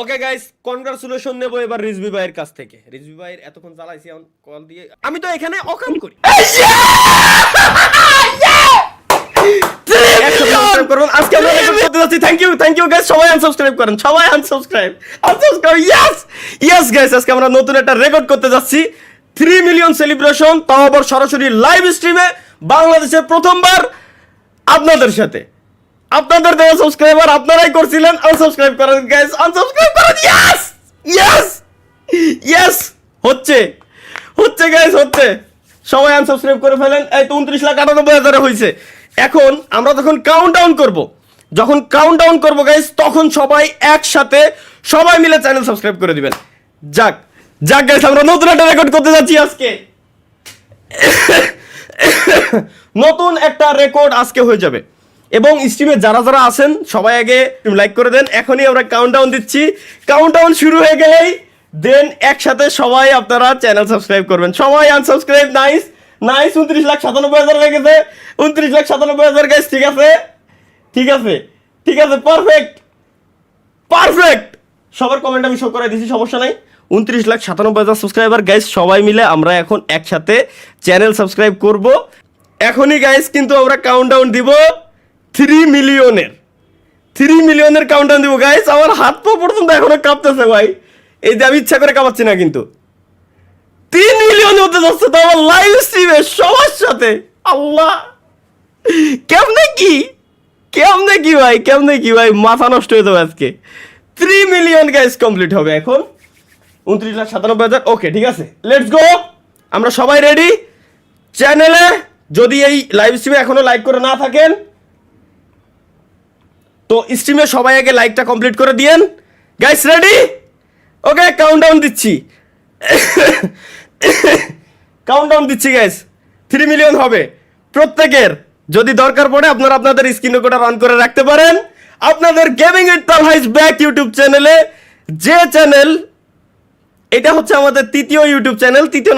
ওকে guys, congratulation নেব এবার রিজভি ভাইয়ের কাছ থেকে। রিজভি ভাইয়ের এতক্ষণ চালাইছি, এখন কল দিয়ে আমি তো এখানে অকাম করি। আজকে আমরা রেকর্ড করতে যাচ্ছি। থ্যাংক ইউ গাইস, সবাই আনসাবস্ক্রাইব করেন, সবাই আনসাবস্ক্রাইব। ইয়েস গাইস, আজকে আমরা নতুন একটা রেকর্ড করতে যাচ্ছি। 3 মিলিয়ন সেলিব্রেশন, তাও আবার সরাসরি লাইভ স্ট্রিমে, বাংলাদেশের প্রথমবার আপনাদের সাথে। আপনাদের দেওয়া সাবস্ক্রাইবার আপনারাই করছিলেন, আনসাবস্ক্রাইব করেন গাইস, আনসাবস্ক্রাইব করেন। ইয়েস হচ্ছে গাইস, হচ্ছে। সবাই আনসাবস্ক্রাইব করে ফেলেন। এই তো 29,98,000 হয়েছে। এখন আমরা যখন কাউন্টডাউন করব গাইস, তখন সবাই একসাথে সবাই মিলে চ্যানেল সাবস্ক্রাইব করে দিবেন। যাক গাইস, আমরা নতুন একটা রেকর্ড করতে যাচ্ছি আজকে। নতুন একটা রেকর্ড আজকে হয়ে যাবে। এবং স্ট্রিমে যারা যারা আছেন সবাই আগে লাইক করে দেন। এখনই আমরা কাউন্টডাউন দিচ্ছি। কাউন্টডাউন শুরু হয়ে গেলেই দেন একসাথে সবাই আপনারা চ্যানেল সাবস্ক্রাইব করবেন। সবাই আনসাবস্ক্রাইব। নাইস 29,97,000 হয়ে গেছে। 29,97,000 গাইস। ঠিক আছে, পারফেক্ট। সবার কমেন্ট আমি শো করে দিছি, সমস্যা নাই। 29,97,000 সাবস্ক্রাইবার গাইস। সবাই মিলে আমরা এখন একসাথে চ্যানেল সাবস্ক্রাইব করব এখনই গাইস। কিন্তু আমরা কাউন্টডাউন দিব 3 মিলিয়নের কাউন্টডাউন দিব গাইস। আমার হাত পা পর্যন্ত এখনো কাঁপতেছে ভাই। এই যে আমি ইচ্ছা করে কাঁপাচ্ছি না, কিন্তু 3 মিলিয়ন হতে যাচ্ছে তো আমার লাইভ স্ট্রিমে সবার সাথে। আল্লাহ, কেমনে কি ভাই, মাথা নষ্ট হয়ে যাবে আজকে। 3 মিলিয়ন গাইস কমপ্লিট হবে এখন। 29,97,000। ওকে, ঠিক আছে, লেটস গো। আমরা সবাই রেডি। চ্যানেলে যদি এই লাইভ স্ট্রিমে এখনো লাইক করে না থাকেন তো স্ট্রিমে সবাই আগে লাইকটা কমপ্লিট করে দিয়েন গাইস। রেডি? ওকে, কাউন্টডাউন দিচ্ছি গাইস। 3 মিলিয়ন হবে প্রত্যেকের। যদি দরকার পড়ে আপনারা আপনাদের স্ক্রিন রেকর্ডার অন করে রাখতে পারেন আপনাদের gaming with Talha is back YouTube চ্যানেলে। যে চ্যানেল এটা হচ্ছে আমাদের তৃতীয়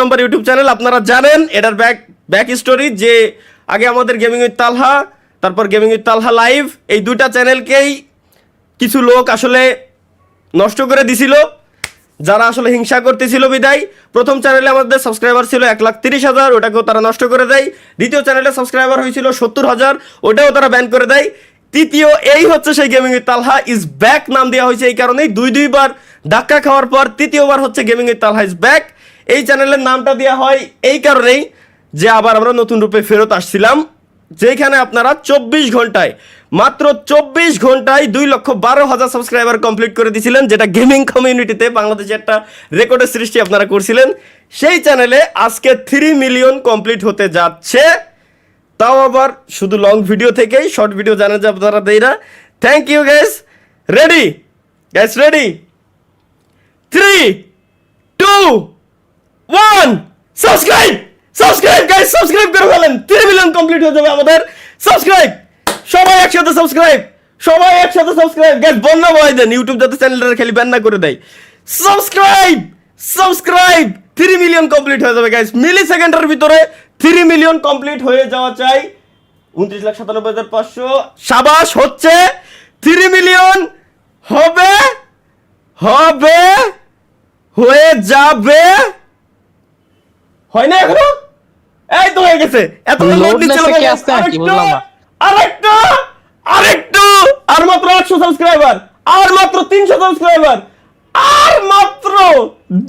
নম্বর ইউটিউব চ্যানেল। আপনারা জানেন এটার ব্যাক স্টোরি, যে আগে আমাদের গেমিং উইথ তালহা, তারপর গেমিং উইথ তালহা লাইভ, এই দুইটা চ্যানেলকেই কিছু লোক আসলে নষ্ট করে দিছিল, যারা আসলে হিংসা করতেছিল বিদায়। প্রথম চ্যানেলে আমাদের সাবস্ক্রাইবার ছিল 1,30,000, ওটাকেও তারা নষ্ট করে দেয়। দ্বিতীয় চ্যানেলে সাবস্ক্রাইবার হয়েছিল 70,000, ওটাও তারা ব্যান করে দেয়। তৃতীয় এই হচ্ছে সেই gaming with Talha is back নাম দেওয়া হয়েছে এই কারণেই। দুইবার ধাক্কা খাওয়ার পর তৃতীয়বার হচ্ছে gaming with Talha is back. এই চ্যানেলের নামটা দেওয়া হয় এই কারণেই যে আবার আমরা নতুন রূপে ফেরত আসছিলাম, যেখানে আপনারা মাত্র 24 ঘন্টায় 2,12,000 সাবস্ক্রাইবার কমপ্লিট করে দিয়েছিলেন, যেটা গেমিং কমিউনিটিতে বাংলাদেশে একটা রেকর্ডের সৃষ্টি আপনারা করছিলেন। সেই চ্যানেলে আজকে 3 মিলিয়ন কমপ্লিট হতে যাচ্ছে, তাও আবার শুধু লং ভিডিও থেকেই। শর্ট ভিডিও জানেন যে আপনারা দেই না। Thank you guys. Ready guys, ready? 3, 2, 1, subscribe guys, subscribe করে ফেলেন। 3 মিলিয়ন কমপ্লিট হয়ে যাবে আমাদের। সাবস্ক্রাইব, সবাই একসাথে সাবস্ক্রাইব গাইস। বন্যা বয় দেন ইউটিউব যাতে চ্যানেলটা খালি ব্যান না করে দেয়। সাবস্ক্রাইব 3 মিলিয়ন কমপ্লিট হয়ে যাবে গাইস। মিলি সেকেন্ডের ভিতরে 3 মিলিয়ন কমপ্লিট হয়ে যাওয়া চাই। 29,97,500 শাবাশ, হচ্ছে। 3 মিলিয়ন হয়ে যাবে। হয় না এখনো? এই তো হয়ে গেছে। এত লোড দিচ্ছিল আরেকটু আর মাত্র 800 সাবস্ক্রাইবার, আর মাত্র 300 সাবস্ক্রাইবার, আর মাত্র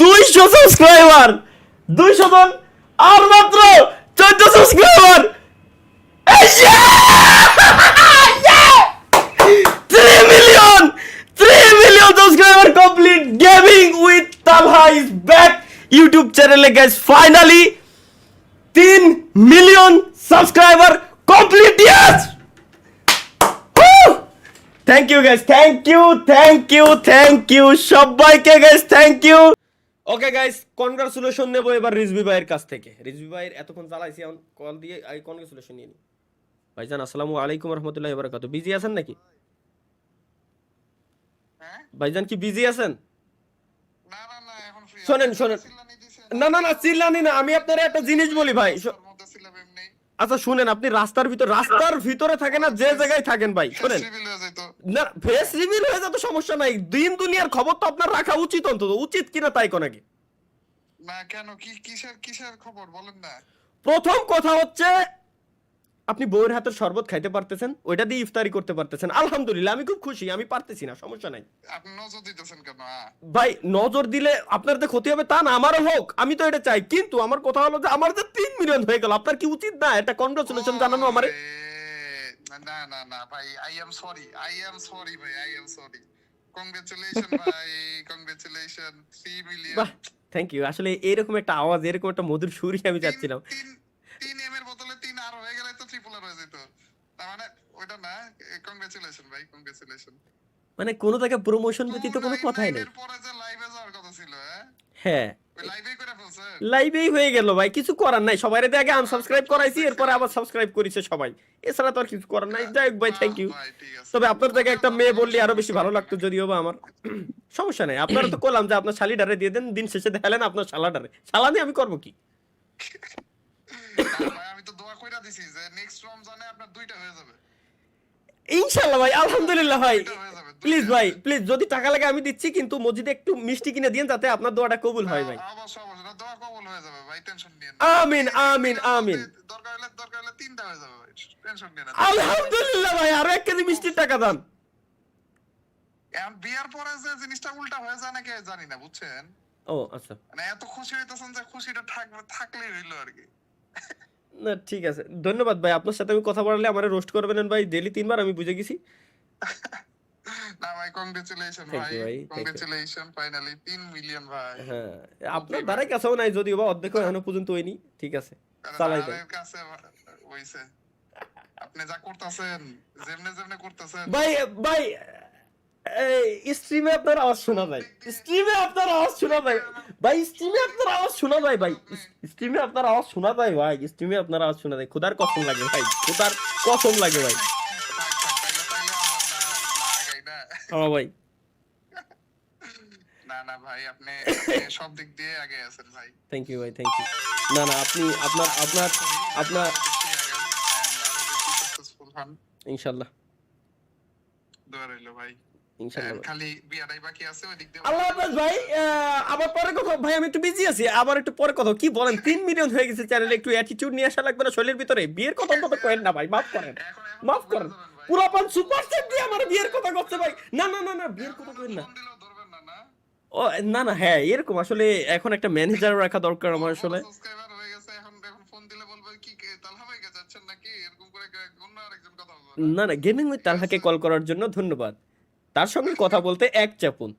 200 সাবস্ক্রাইবার, 200 জন, আর মাত্র 14 subscriber. 3 million subscriber complete. Gaming with Talha is back YouTube চ্যানেলে guys. Finally 3 million subscriber complete. Yes, thank you guys, thank you সবাইকে guys, thank you. Okay guys, congratulation নেব এবার রিজভি ভাইয়ের কাছ থেকে। রিজভি ভাইয়ের এতক্ষণ চালাইছি, এখন কল দিয়ে আই কনগ্রাচুলেশন নিয়ে নি। ভাইজান আসসালামু আলাইকুম রহমতুল্লাহি ওয়া বারাকাতুহু। বিজি আছেন নাকি ভাইজান? কি বিজি আছেন? শোনেন, না চিল্লানি না, আমি আপনার একটা জিনিস বলি ভাই। আচ্ছা শুনেন, আপনি রাস্তার ভিতরে থাকেন না, যে জায়গায় থাকেন ভাই, শোনেন না ফেস রিভিল হয়ে যা তো সমস্যা নাই, দিন দুনিয়ার খবর তো আপনার রাখা উচিত, অন্তত উচিত কিনা তাই কোন আগে। না কেন, কিসের কিসের খবর বলেন না। প্রথম কথা হচ্ছে আপনি বউয়ের হাতের শরবত খাইতে পারতেছেন, ওইটা দিয়ে ইফতারি করতে পারতেছেন, আলহামদুলিল্লাহ আমি খুব খুশি। আমি পারতেছি না, সমস্যা নাই। আপনি নজর দিতেছেন কেন? ভাই নজর দিলে আপনার তো ক্ষতি হবে তা না, আমারও হোক, আমি তো এটা চাই, কিন্তু আমার কথা হলো যে আমার যে 3 মিলিয়ন হয়ে গেল, আপনার কি উচিত না এটা কনগ্রাচুলেশন জানানো আমারে? না না না ভাই, আই এম সরি ভাই, আই এম সরি। কংগ্রাচুলেশন ভাই, কংগ্রাচুলেশন 3 মিলিয়ন। বাহ থ্যাংক ইউ। আসলে এরকম একটা আওয়াজ, এরকম একটা মধুর সুরই আমি চাচ্ছিলাম। 3 এম এর বদলে 3 আর হয়ে গেলে তো ট্রিপল আর হয়ে যেত। তার মানে ওইটা না, কংগ্রাচুলেশন ভাই, কংগ্রাচুলেশন। মানে কোনো জায়গায় প্রমোশন ব্যতীত কোনো কথাই নেই। এর পরে যে লাইভে যাওয়ার কথা ছিল, হ্যাঁ ওই লাইভেই করে ফেলছেন। লাইভেই হয়ে গেল ভাই, কিছু করার নাই। সবাই আগে আনসাবস্ক্রাইব করাইছি, এরপরে আবার সাবস্ক্রাইব করেছে সবাই, এছাড়া তো আর কিছু করার নাই। যাই হোক ভাই থ্যাংক ইউ। তবে আপনার জায়গায় একটা মেয়ে বললে আরো বেশি ভালো লাগতো, যদিও বা আমার সমস্যা নাই। আপনারা তো করলাম যে আপনার শালিডারে দিয়ে দেন, দিন শেষে দেখালেন আপনার শালাডারে, শালা নিয়ে আমি করবো কি? ভাই আমি তো দোয়া কইরা দিছি যে নেক্সট রমজানে আপনার 2টা হয়ে যাবে ইনশাআল্লাহ ভাই, আলহামদুলিল্লাহ ভাই। দুইটা হয়ে যাবে, প্লিজ দুইটা। ভাই প্লিজ, যদি টাকা লাগে আমি দিচ্ছি, কিন্তু মসজিদে একটু মিষ্টি কিনে দিন যাতে আপনার দোয়াটা কবুল হয় ভাই। অবশ্যই অবশ্যই দোয়া কবুল হয়ে যাবে ভাই, টেনশন নিয়েন না। আমিন আমিন আমিন। দরকার হলে 3টা হয়ে যাবে ভাই, টেনশন নিয়েন না। আলহামদুলিল্লাহ ভাই, আরো 1 কেজি মিষ্টির টাকা দান। এখন বিয়ার পরে যে জিনিসটা উল্টা হয়ে যায় নাকি জানি না, বুঝছেন? ও আচ্ছা, মানে এত খুশি হইতেছেন যে খুশিটা থাকলেই হইলো আর কি। না ঠিক আছে, ধন্যবাদ ভাই। আপনার সাথে আমি কথা বললে আমারে রোস্ট করবেন ভাই ডেইলি 3 বার, আমি বুঝে গেছি। না ভাই, কংগ্রাচুলেশন Thank ভাই, you ভাই, thank you. Congratulation finally 3 million ভাই। হ্যাঁ আপনার দ্বারাই কাছেও নাই, যদিও বা অর্ধেক এখনো পর্যন্ত হয়নি। ঠিক আছে চালাই দেন আপনার কাছে হইছে, আপনি যা করতেছেন, যেমনে করতেছেন ভাই। ভাই স্ট্রিমে আপনার আওয়াজ শোনা যায়, স্ট্রিমে আপনার আওয়াজ শোনা যায় ভাই, স্ট্রিমে আপনার আওয়াজ শোনা যায় ভাই, স্ট্রিমে আপনার আওয়াজ শোনা যায় ভাই, স্ট্রিমে আপনার আওয়াজ শোনা যায়। খোদার কসম লাগে ভাই, খোদার কসম লাগে ভাই। হ্যাঁ ভাই না না ভাই, আপনি সব দিক দিয়ে আগে আছেন ভাই। থ্যাংক ইউ ভাই, থ্যাংক ইউ। না না আপনি আপনার আপনার আপনার ইনশাআল্লাহ দোয়া রইলো ভাই, ইনশাআল্লাহ। খালি বিয়াটাই বাকি আছে, ওই দিক দিয়ে। আল্লাহ হাফেজ ভাই, আবার পরে কথা ভাই, আমি একটু বিজি আছি, আবার একটু পরে কথা। কি বলেন 3 মিলিয়ন হয়ে গেছে চ্যানেলে, একটু অ্যাটিটিউড নিয়ে আসা লাগবে না শরীরের ভিতরে? বিয়ের কথা তো করেন না ভাই, মাফ করেন মাফ করেন। পুরাপান সুপারস্টার দিয়ে আমার বিয়ের কথা করছে ভাই। না না না না, বিয়ের কথা করেন না। ফোন দিলেও ধরবেন না না? ও না না, হ্যাঁ এরকম আসলে এখন একটা ম্যানেজার রাখা দরকার আমার আসলে। সাবস্ক্রাইবার হয়ে গেছে, এখন ফোন দিলে বলবে কি তালহা ভাই কে যাচ্ছেন নাকি, এরকম করে অন্য আরেকজন কথা বলবে। না না, গেমিং উইথ তালহাকে কল করার জন্য ধন্যবাদ। তার সঙ্গে কথা বলতে 1 চাপুন,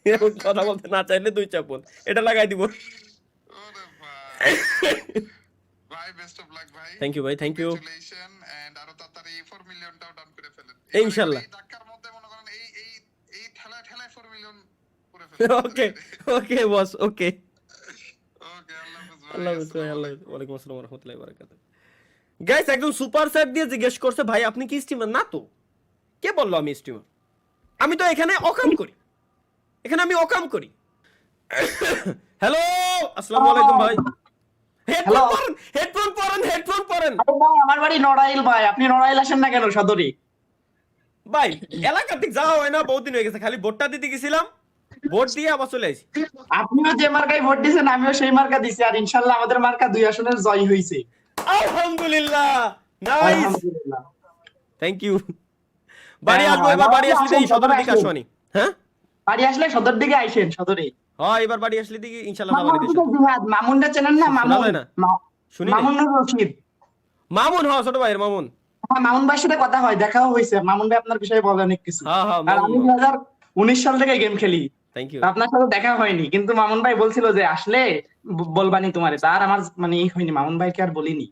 এবং কথা বলতে না চাইলে 2 চাপুন, এটা লাগাই দিব। ওরে ভাই, ভাই বেস্ট অফ লাক ভাই। থ্যাংক ইউ ভাই, থ্যাংক ইউ। কংগ্রাচুলেশন এন্ড আরো তাড়াতাড়ি 4 মিলিয়নটাও ডান করে ফেলেন ইনশাআল্লাহ। এই ধাক্কার মধ্যে। মনে করেন এই ঠেলায় 4 মিলিয়ন করে ফেলেন। ওকে ওকে বস, ওকে। ওকে, আল্লাহ হাফেজ ভাই। আল্লাহ হাফেজ ভাই, আল্লাহ হাফেজ। ওয়ালাইকুম আসসালাম ওয়া রাহমাতুল্লাহি ওয়া বারাকাতুহু। গাইস একদম সুপার চ্যাট দিয়ে জিজ্ঞেস করছে ভাই আপনি কি স্ট্রিমার? না তো, কে বললো আমি স্ট্রিমার? আমি তো এখানে অকাম করি, এখানে আমি অকাম করি। হ্যালো আসসালামু আলাইকুম ভাই। হেডফোন পরেন, হেডফোন পরেন, হেডফোন পরেন। আমার বাড়ি নড়াইল ভাই, আপনি নড়াইল আসেন না কেন সদরে? ভাই এলাকা থেকে যাওয়া হয় না, বহুদিন হয়ে গেছে, খালি ভোটটা দিতে গেছিলাম, ভোট দিয়ে আবার চলে আসি। আপনিও যে মার্কায় ভোট দিয়েছেন আমিও সেই মার্কা দিছি, আর ইনশাআল্লাহ আমাদের মার্কা 2 আসনের জয় হয়েছে। আলহামদুলিল্লাহ, নাইস, আলহামদুলিল্লাহ। Thank you. বাড়ি আসবো এবার, বাড়ি আসলে এই সদর দিকে আসবানি। হ্যাঁ বাড়ি আসলে সদর দিকে আইসেন, সদরে। হ্যাঁ এবার বাড়ি আসলে দিকে ইনশাআল্লাহ যাবানি দেশ। মামুনটা চেনেন না? শোনা যায় না, শুনি নাই। মামুন রশিদ, মামুন, হ্যাঁ ছোট ভাইয়ের মামুন। হ্যাঁ মামুন ভাইয়ের সাথে কথা হয়, দেখাও হয়েছে। মামুন ভাই আপনার বিষয়ে বলে অনেক কিছু। হ্যাঁ হ্যাঁ আর আমি 2019 সাল থেকে গেম খেলি, থ্যাংক ইউ। আপনার সাথে দেখা হয়নি, কিন্তু মামুন ভাই বলছিল যে আসলে বলবানি তোমারে, তার আমার মানে হয়নি, মামুন ভাইকে আর বলিনি।